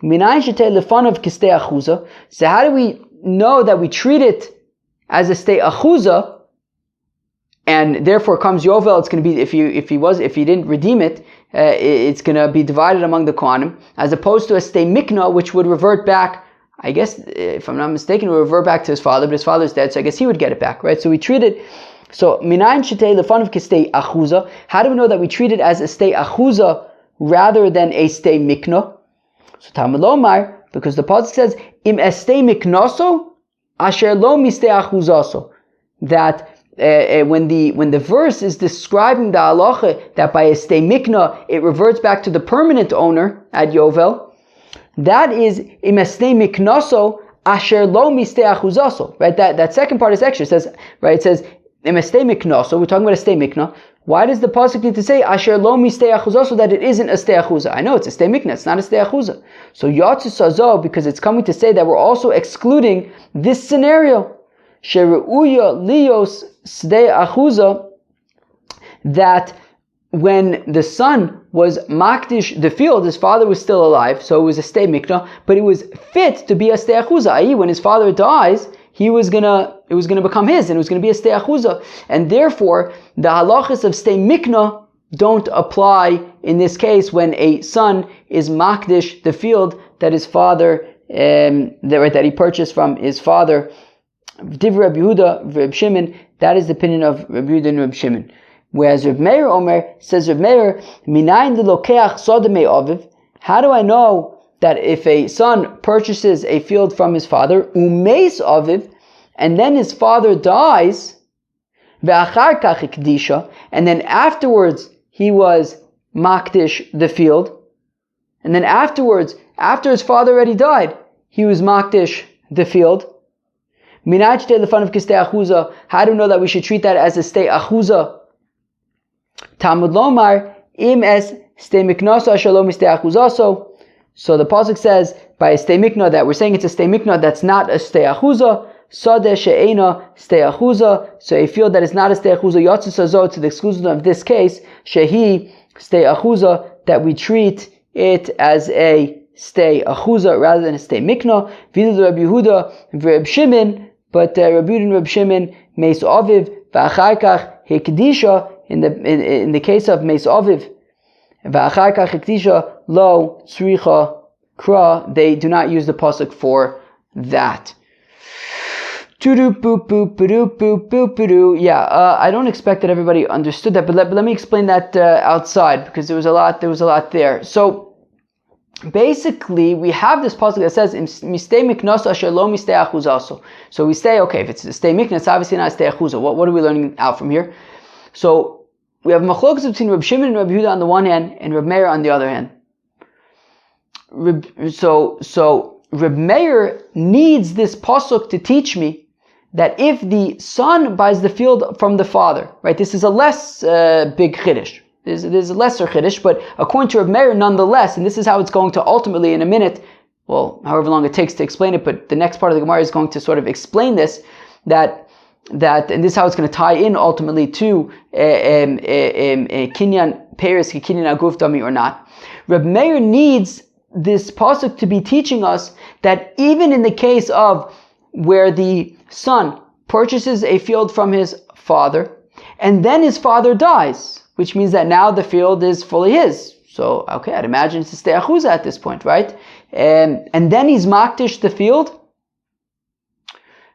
Minayin shetei lefanov k'stei achuza. So how do we know that we treat it as a stei achuza, and therefore comes Yovel? It's going to be if he didn't redeem it, it's going to be divided among the Kohanim, as opposed to a stei mikna, which would revert back. I guess, if I'm not mistaken, it would revert back to his father, but his father's dead, so I guess he would get it back, right? So we treat it. So, minayin shetei lefanov k'stei achuza. How do we know that we treat it as a stei achuza rather than a stei mikna? So Talmud Lomar, because the pasuk says im estei miknaso asher lo mistei achuzaso, that when the verse is describing the halacha that by a stay mikna it reverts back to the permanent owner at Yovel, that is im stay miknaso asher lo mistei achuzaso. Right? That second part is extra. It says, right? It says im stay miknaso. We're talking about a stay mikna. Why does the pasuk need to say asher lo mistei achuzaso, that it isn't a stay achuza? I know it's a stay mikna. It's not a stay achuza. So yatzu sazo, because it's coming to say that we're also excluding this scenario. Sheruya lios stay achuza, that when the son was makdish the field, his father was still alive, so it was a stay mikna, but it was fit to be a stay achuza, i.e. when his father dies, it was gonna become his, and it was gonna be a stay achuza, and therefore the halachas of stay mikna don't apply in this case when a son is makdish the field that his father, that he purchased from his father. Div Rabbi Yehuda, Reb Shimon, that is the opinion of Rabbi Yehuda and Reb Shimon. Whereas Reb Meir Omer says, Reb Meir, minayin delokeach sodemei aviv. How do I know that if a son purchases a field from his father, umeis aviv, and then his father dies, ve'achar kach ikdisha, and then afterwards he was makdish the field, and then afterwards, after his father already died, he was makdish the field. How do we know that we should treat that as a stay achuza? Talmud lomar im es stay miknasa shalom stay achuzaso. So the pasuk says by a stay mikna that we're saying it's a stay mikna that's not a stay achuza. Sadeh she'ena stay achuza. So a field that is not a stay achuza yatzu sazo, to the exclusion of this case shehi stay achuza, that we treat it as a stay achuza rather than a stay mikna. Vidu Rabbi Yehuda v'Reb Shimon. But Rabbi Yehuda and Reb Shimon, Meis Aviv, V'achar kach Hekdisha, in the case of Meis Aviv, V'achar kach Hekdisha, Lo Tzricha Kra, they do not use the pasuk for that. Yeah, I don't expect that everybody understood that, but let me explain that outside, because there was a lot there. So, basically, we have this pasuk that says "Mistei miknas asher lo mistei achuzaso." So we say, okay, if it's a stay miknas, it's obviously not a stay achuza. What are we learning out from here? So we have machlokas between Reb Shimon and Reb Yehuda on the one hand, and Reb Meir on the other hand. So Reb Meir needs this pasuk to teach me that if the son buys the field from the father, right? This is a less big chiddush. There's a lesser chiddush, but according to Reb Meir, nonetheless, and this is how it's going to ultimately, in a minute, well, however long it takes to explain it, but the next part of the Gemara is going to sort of explain this, that and this is how it's going to tie in ultimately to kinyan peres kinyan aguf dami or not. Reb Meir needs this pasuk to be teaching us that even in the case of where the son purchases a field from his father, and then his father dies, which means that now the field is fully his. So, okay, I'd imagine it's a stay achuza at this point, right? And then he's makdish the field.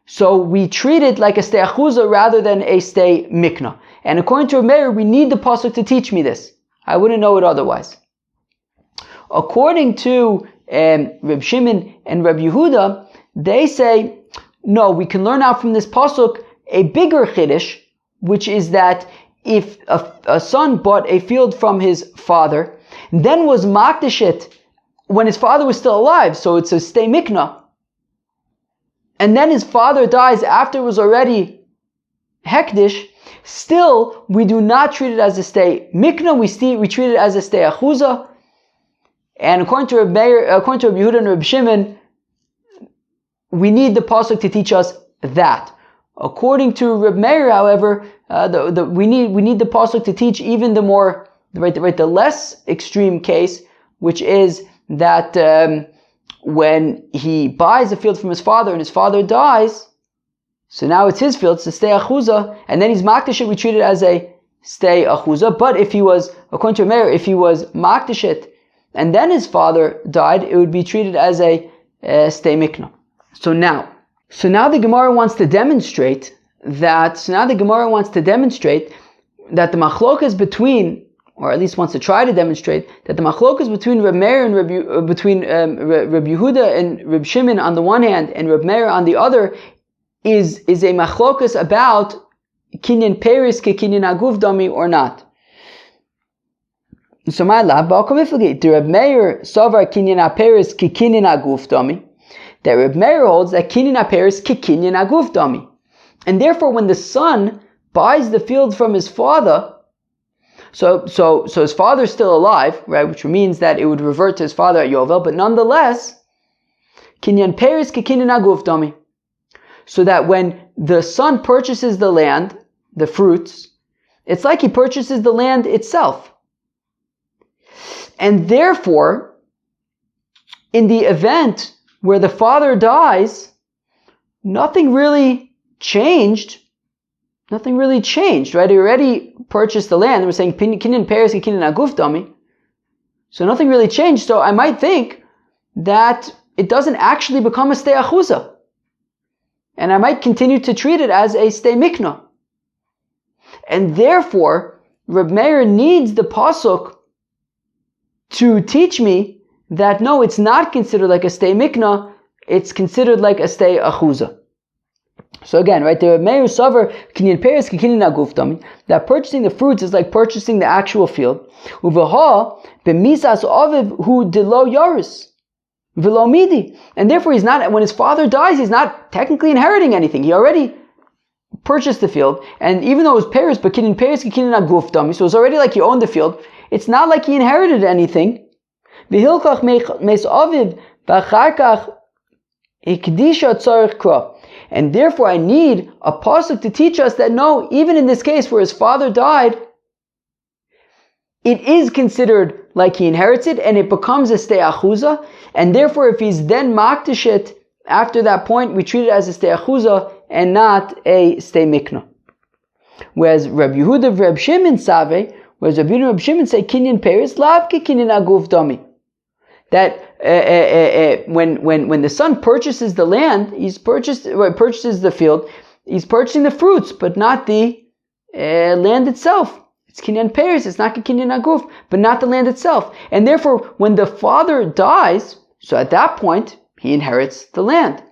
So we treat it like a stay achuza rather than a stay mikna. And according to Reb Meir, we need the pasuk to teach me this. I wouldn't know it otherwise. According to Reb Shimon and Reb Yehuda, they say, no, we can learn out from this pasuk a bigger chiddush, which is that if a son bought a field from his father, then was makdish it when his father was still alive, so it's a stay mikna, and then his father dies after it was already hekdish, still we do not treat it as a stay mikna, we treat it as a stay achuza. And according to Reb Yehuda and Reb Shimon, we need the pasuk to teach us that. According to Reb Meir, however, we need the pasuk to teach even the more the less extreme case, which is that when he buys a field from his father and his father dies, so now it's his field, it's a stay achuza, and then he's makdish it, we treat it as a stay achuza. But if he was, according to Reb Meir, if he was makdish it and then his father died, it would be treated as a stay mikna. So now the Gemara wants to demonstrate that the machlokas between, or at least wants to try to demonstrate, that the machlokas between Reb Meir and Reb Yehuda and Reb Shimon on the one hand and Reb Meir on the other is a machlokas about kinyan peris ke kinyan aguf dami or not. So my lab, the Reb Meir savar kinyan peris ke kinyan aguf dami. That Reb Meir holds that kinyan peris ke kinyan aguf dami. And therefore when the son buys the field from his father, so his father's still alive, right, which means that it would revert to his father at Yovel, but nonetheless, kinyan peris ke kinyan aguf dami. So that when the son purchases the land, the fruits, it's like he purchases the land itself. And therefore, in the event where the father dies, nothing really changed. Nothing really changed, right? He already purchased the land. We're saying kinyan peris ke kinyan aguf dami. So nothing really changed. So I might think that it doesn't actually become a stei achuza. And I might continue to treat it as a stei mikna. And therefore, Reb Meir needs the pasuk to teach me that no, it's not considered like a stei mikna, it's considered like a stei achuza. So again, right, the Reb Meir savar kinyan peris ke kinyan aguf dami, that purchasing the fruits is like purchasing the actual field. Uvaha b'misas aviv hu delo yaris. And therefore he's not, when his father dies, he's not technically inheriting anything. He already purchased the field, and even though it was peris, but kinyan peris ke kinyan aguf dami, so it's already like he owned the field. It's not like he inherited anything. V'hilkach meis aviv v'achar kach ikdisha tzarich kra. And therefore I need a pasuk to teach us that no, even in this case where his father died, it is considered like he inherits it, and it becomes a stei achuza, and therefore if he's then makdish it, after that point we treat it as a stei achuza and not a stei mikna. Whereas Reb Yehuda Reb Shimon Save, whereas Reb Yehuda and Reb Shimon say kinyan peris lav ke kinyan aguf dami. That when the son purchases the land, purchases the field, he's purchasing the fruits, but not the land itself. It's kinyan peris, it's not kinyan aguf, but not the land itself. And therefore, when the father dies, so at that point, he inherits the land.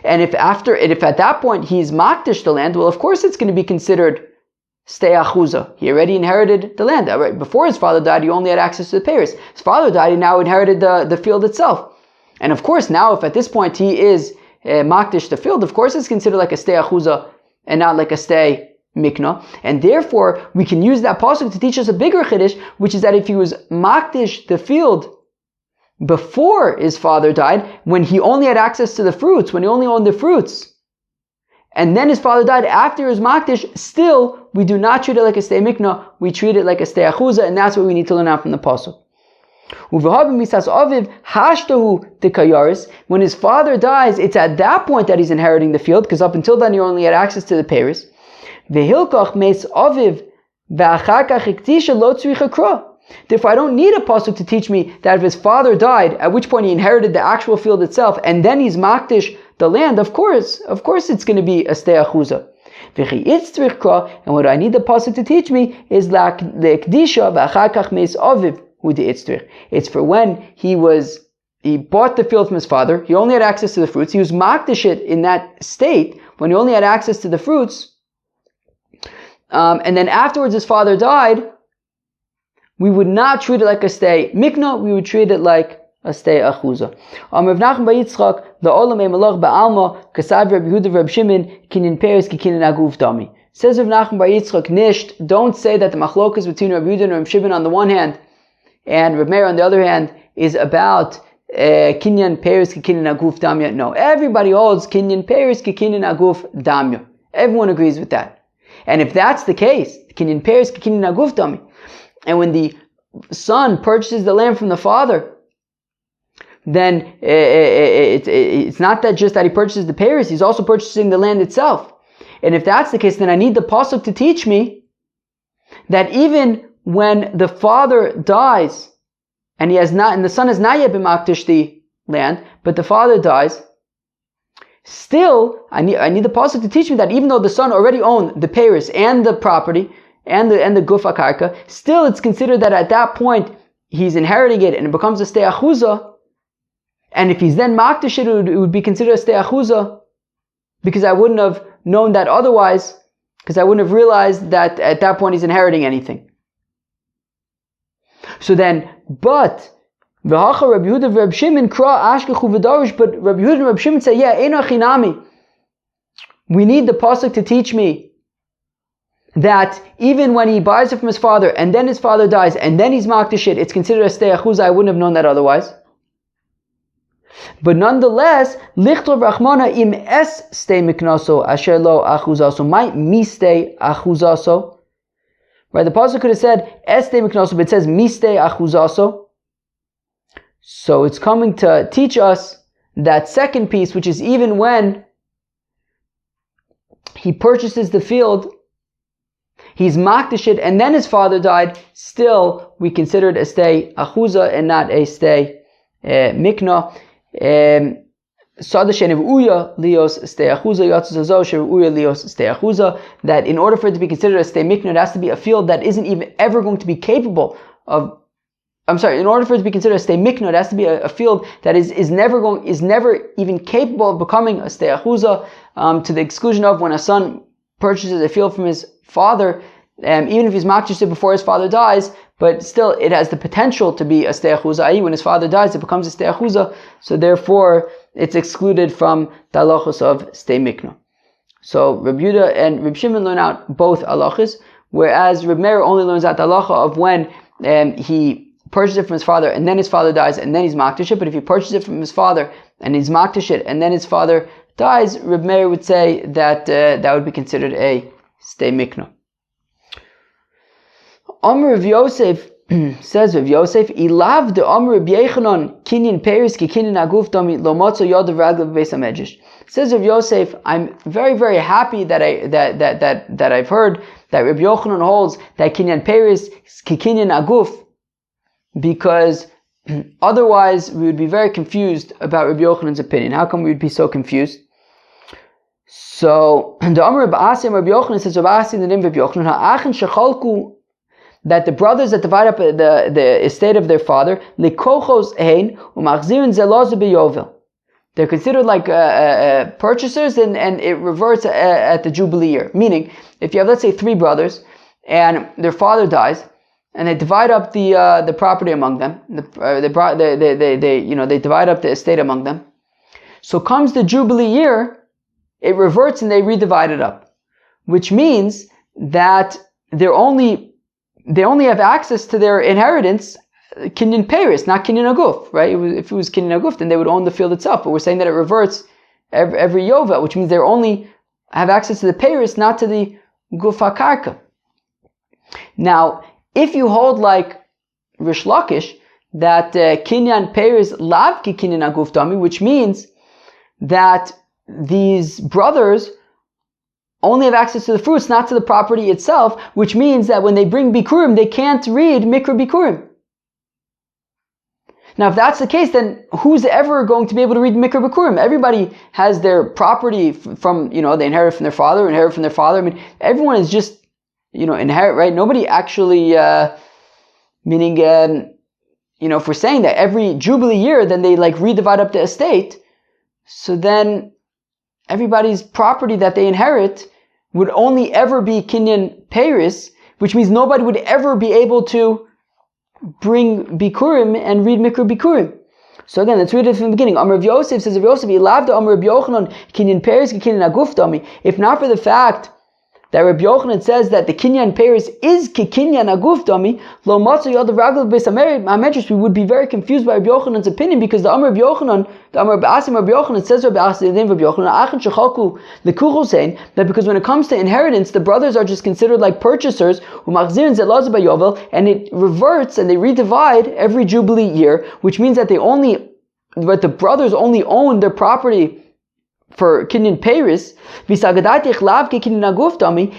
And if at that point he's makdish the land, well, of course it's going to be considered stei achuza. He already inherited the land. Right? Before his father died, he only had access to the peris. His father died, he now inherited the field itself. And of course, now if at this point he is makdish the field, of course it's considered like a stei achuza and not like a stei mikna, and therefore we can use that pasuk to teach us a bigger chiddush, which is that if he was makdish the field before his father died, when he only had access to the fruits, when he only owned the fruits, and then his father died after his makdish, still we do not treat it like a stei mikna, we treat it like a stei achuza, and that's what we need to learn out from the pasuk. When his father dies, it's at that point that he's inheriting the field, because up until then he only had access to the peris. Therefore, I don't need a pasuk to teach me that if his father died, at which point he inherited the actual field itself, and then he's makdish the land, of course it's going to be a stei achuza. And what I need the pasuk to teach me is it's for when he bought the field from his father, he only had access to the fruits, he was makdish it in that state, when he only had access to the fruits, and then afterwards his father died, we would not treat it like a stei mikna, we would treat it like a stei achuza. Rav Nachman bar Yitzchak, the olamei malach ba'alma, kasav Reb Yehuda Reb Shimon, kinyan peris ke kinyan aguf dami. Says Rav Nachman bar Yitzchak, nisht, don't say that the machlokas between Reb Yehuda and Reb Shimon on the one hand, and Reb Meir on the other hand, is about kinyan peris ke kinyan aguf damya. No, everybody holds kinyan peris ke kinyan aguf damya. Everyone agrees with that. And if that's the case, kinyan peris ke kinyan aguf dami, and when the son purchases the land from the father, then it's not that just that he purchases the peris, he's also purchasing the land itself. And if that's the case, then I need the pasuk to teach me that even when the father dies, and the son has not yet been makdish the land, but the father dies, still I need the pasuk to teach me that even though the son already owned the peris and the property and the guf akarka, still it's considered that at that point he's inheriting it and it becomes a stei achuza. And if he's then makdish it would be considered a stei achuza, because I wouldn't have known that otherwise, because I wouldn't have realized that at that point he's inheriting anything. So then, but V'hacha Rabbi Yehuda and Rabbi Shimon kra ashkechu v'darish, but Rabbi Yehuda and Rabbi Shimon say, yeah, eina chinami. We need the pasuk to teach me that even when he buys it from his father, and then his father dies, and then he's makdish it, it's considered a stei achuza. I wouldn't have known that otherwise. But nonetheless, lichtov rachmana im es stei miknaso asher lo achuzaso. Might mistei achuzaso. Right, the pasuk could have said es stei miknaso, but it says mistei achuzaso. So it's coming to teach us that second piece, which is even when he purchases the field, he's makdish it, and then his father died, still we consider it a stei achuza and not a stei mikna. That in order for it to be considered a stei mikna, it has to be a field that isn't even ever going to be capable of. In order for it to be considered a stei mikna, it has to be a field that is never even capable of becoming a stei achuza, to the exclusion of when a son purchases a field from his father, even if he's makdish it before his father dies, but still it has the potential to be a stei achuza, i.e. when his father dies, it becomes a stei achuza, so therefore it's excluded from the halachos of stei mikna. So Rabbi Yehuda and Rabbi Shimon learn out both halachos, whereas Rabbi Meir only learns out the halacha of when he purchases it from his father, and then his father dies, and then he's makdish it. But if he purchases it from his father, and he's makdish it, and then his father dies, Reb Meir would say that that would be considered a stei mikna. Amr of Yosef says Rav Yosef, "Ilav de Amr Reb Yechanan kinyan peris ki kinyan aguf dami lo motzo yodav raglav beis hamedrash." Says Rav Yosef, I'm very, very happy that I've heard that Reb Yochanan holds that kinyan peris ki kinyan aguf, because otherwise we would be very confused about Rabbi Yochanan's opinion. How come we would be so confused? So the Amr Rabbi Asi and Rabbi Yochanan says, Rabbi Asi in the name of Rabbi Yochanan, ha'achin shechalku, that the brothers that divide up the estate of their father, likochos hein umachzirin zeloz beyovel, they're considered like purchasers, and it reverts at the Jubilee year. Meaning, if you have, let's say, 3 brothers and their father dies, and they divide up the property among them. They divide up the estate among them. So comes the Jubilee year, it reverts and they redivide it up, which means that they only have access to their inheritance kinyan peris, not kinyan aguf, right? If it was kinyan aguf, then they would own the field itself. But we're saying that it reverts every yovel, which means they only have access to the peris, not to the guf hakarka. Now, if you hold like Rish Lakish, that kinyan peris lav ki kinyan aguf dami, which means that these brothers only have access to the fruits, not to the property itself, which means that when they bring bikurim, they can't read mikra bikurim. Now, if that's the case, then who's ever going to be able to read mikra bikurim? Everybody has their property from, they inherit from their father, I mean, everyone is just, inherit, right? Nobody actually, meaning, if we're saying that every Jubilee year, then they redivide up the estate, so then everybody's property that they inherit would only ever be kinyan peris, which means nobody would ever be able to bring bikurim and read mikra bikurim. So again, let's read it from the beginning. Amr of Yosef says of Yosef, "Ilav de Amr Rabbi Yochanan kinyan peris kinyan aguf dami." If not for the fact that Rabbi Yochanan says that the kinyan peris is kinyan aguf dami, lo matzu yod raglav beis hamedrash, we would be very confused by Rabbi Yochanan's opinion, because the Amr of Yochanan, the Amr of Asim Rabbi Yochanan says Rabbi Asim the name of Rabbi Yochanan, achin shechalku lekuchos saying that because when it comes to inheritance, the brothers are just considered like purchasers who machzirin zelaz bayovel, and it reverts and they redivide every Jubilee year, which means that the brothers only own their property for kinyan peris,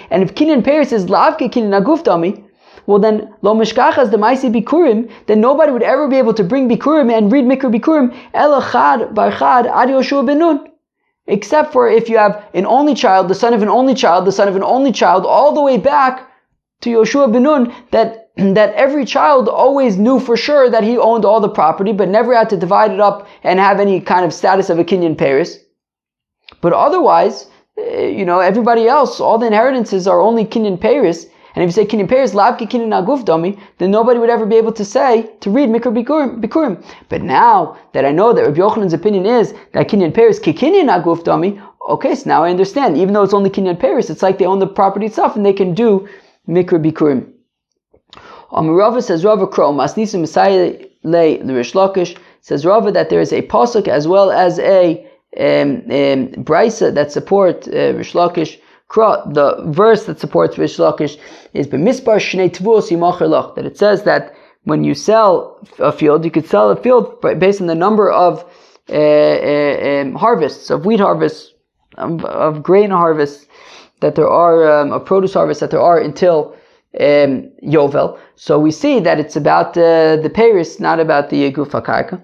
and if kinyan peris is lav ke kinyan aguf dami, well then lo mishkachas the maisi bikurim, then nobody would ever be able to bring bikurim and read mikra bikurim elachad barchad ad Yoshua ben Nun, except for if you have an only child, the son of an only child, the son of an only child, all the way back to Yoshua ben Nun, that every child always knew for sure that he owned all the property, but never had to divide it up and have any kind of status of a kinyan peris. But otherwise, everybody else, all the inheritances are only kinyan peiris. And if you say kinyan peiris lav ki kinyan aguf dami, then nobody would ever be able to read mikra bikurim. But now that I know that Rabbi Yochanan's opinion is that kinyan peiris ki kinyan aguf dami, okay, so now I understand. Even though it's only kinyan peiris, it's like they own the property itself and they can do mikra bikurim. Rava says Rava Kro Masnisa Messiah Le Rish Lakish says Rava that there is a pasuk as well as a brisa that support Rish Lakish. The verse that supports Rish Lakish is b'mispar shnei tvuos yimacher lach, that it says that when you sell a field, you could sell a field based on the number of harvests, of wheat harvests, of grain harvests that there are, of produce harvests that there are until Yovel. So we see that it's about the Paris, not about the Guf HaKarka.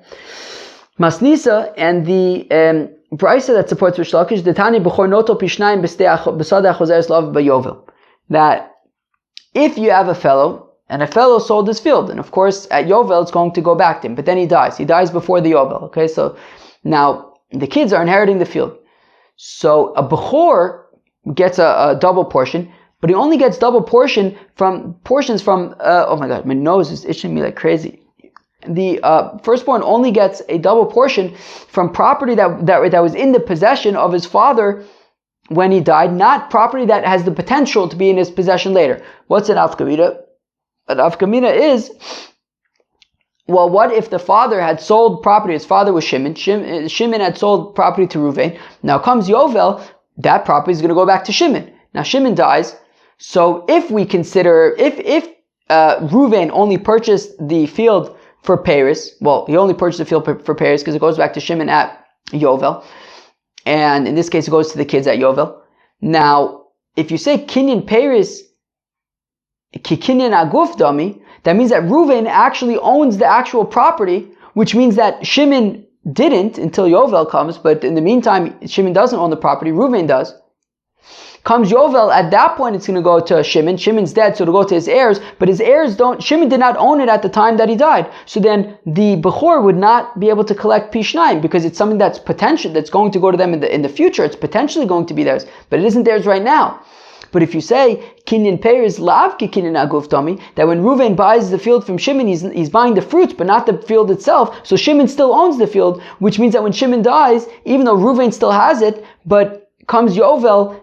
Masnisa and the Brisa that supports Rish Lakish, the Tani B'chor Noto Pishnayim B'Sada Choseres Lav B'Yovel. That if you have a fellow, and a fellow sold his field, and of course at Yovel it's going to go back to him, but then he dies. He dies before the Yovel. Okay, so now the kids are inheriting the field. So a B'chor gets a double portion, but he only gets double portions from oh my god, my nose is itching me like crazy. The firstborn only gets a double portion from property that was in the possession of his father when he died, not property that has the potential to be in his possession later. What's an afkamina? An afkamina is, well, what if the father had sold property? His father was Shimon. Shimon had sold property to Ruvain. Now comes Yovel, that property is going to go back to Shimon. Now Shimon dies. So if we consider, if Ruvain only purchased the field for Paris, well, he only purchased the field for Paris because it goes back to Shimon at Yovel. And in this case, it goes to the kids at Yovel. Now, if you say Kinyan Paris, Kinyan Aguf Dami, that means that Ruvain actually owns the actual property, which means that Shimon didn't until Yovel comes, but in the meantime, Shimon doesn't own the property, Ruvain does. Comes Yovel, at that point it's going to go to Shimon. Shimon's dead, so it'll go to his heirs, but his heirs Shimon did not own it at the time that he died. So then the Bechor would not be able to collect Pishnaim because it's something that's potential, that's going to go to them in the future. It's potentially going to be theirs, but it isn't theirs right now. But if you say Kinyan Peiris Lav Ki Kinyan Aguf Dami, that when Ruvain buys the field from Shimon, he's buying the fruits, but not the field itself. So Shimon still owns the field, which means that when Shimon dies, even though Ruvain still has it, but comes Yovel,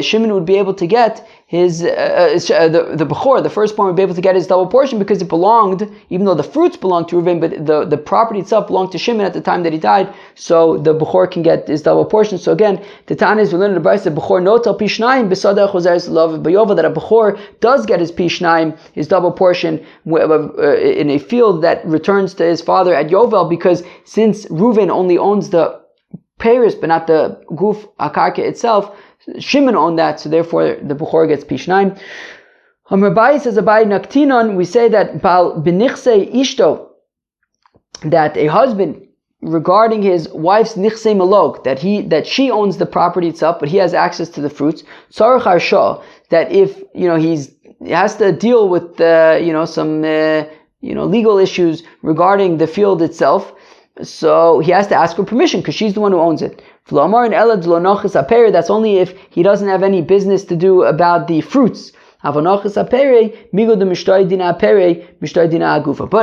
Shimon would be able to get his the Bechor, the firstborn, would be able to get his double portion because it belonged, even though the fruits belonged to Reuven, but the property itself belonged to Shimon at the time that he died. So the Bechor can get his double portion. So again, the Tanis we learn in the Brisa, the Bechor notel pishnayim besada choseres love b'yovel, that a Bechor does get his pishnayim, his double portion in a field that returns to his father at Yovel, because since Reuven only owns the Paris, but not the Guf Akarka itself, Shimon owned that, so therefore the Bechor gets Pishnaim. Rabbi says, Abai Naktinon, we say that Bal Benichse Ishto, that a husband, regarding his wife's Nichse Malog, that she owns the property itself, but he has access to the fruits, Tzarech Harsha, that if, he has to deal with, some, legal issues regarding the field itself, so he has to ask for permission because she's the one who owns it. That's only if he doesn't have any business to do about the fruits. But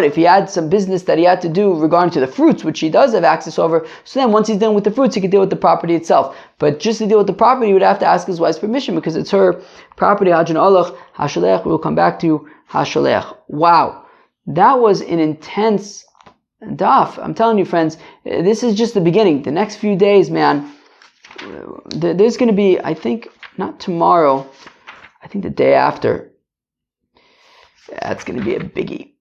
if he had some business that he had to do regarding to the fruits, which he does have access over, so then once he's done with the fruits, he can deal with the property itself. But just to deal with the property, he would have to ask his wife's permission because it's her property. We'll come back to Hashalech. Wow, that was an intense daf. I'm telling you, friends, this is just the beginning. The next few days, man, there's going to be, I think, not tomorrow, I think the day after. That's going to be a biggie.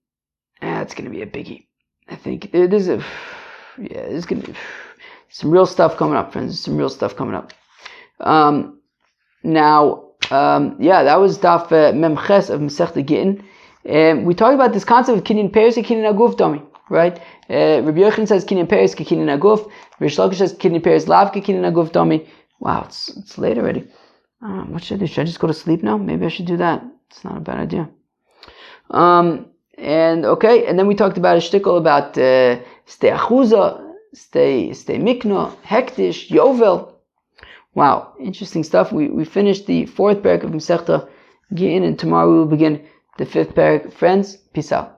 That's going to be a biggie. I think there's going to be some real stuff coming up, friends. Some real stuff coming up. That was daf Memches of Masechta Gittin. We talked about this concept of Kinyan Peiris and Kinyan Aguf Dami. Right? Rabbi Yochanan says Kinyan Peiris ki Kinyan Aguf. Rish Lakish says Kinyan Peiris Lav ki Kinyan Aguf Dami. Wow, it's late already. What should I do? Should I just go to sleep now? Maybe I should do that. It's not a bad idea. And then we talked about a shtickle about stay achuza, stay mikna, hektish, yovel. Wow, interesting stuff. We finished the 4th parak of Masechta Gittin, and tomorrow we will begin the 5th parak. Friends, peace out.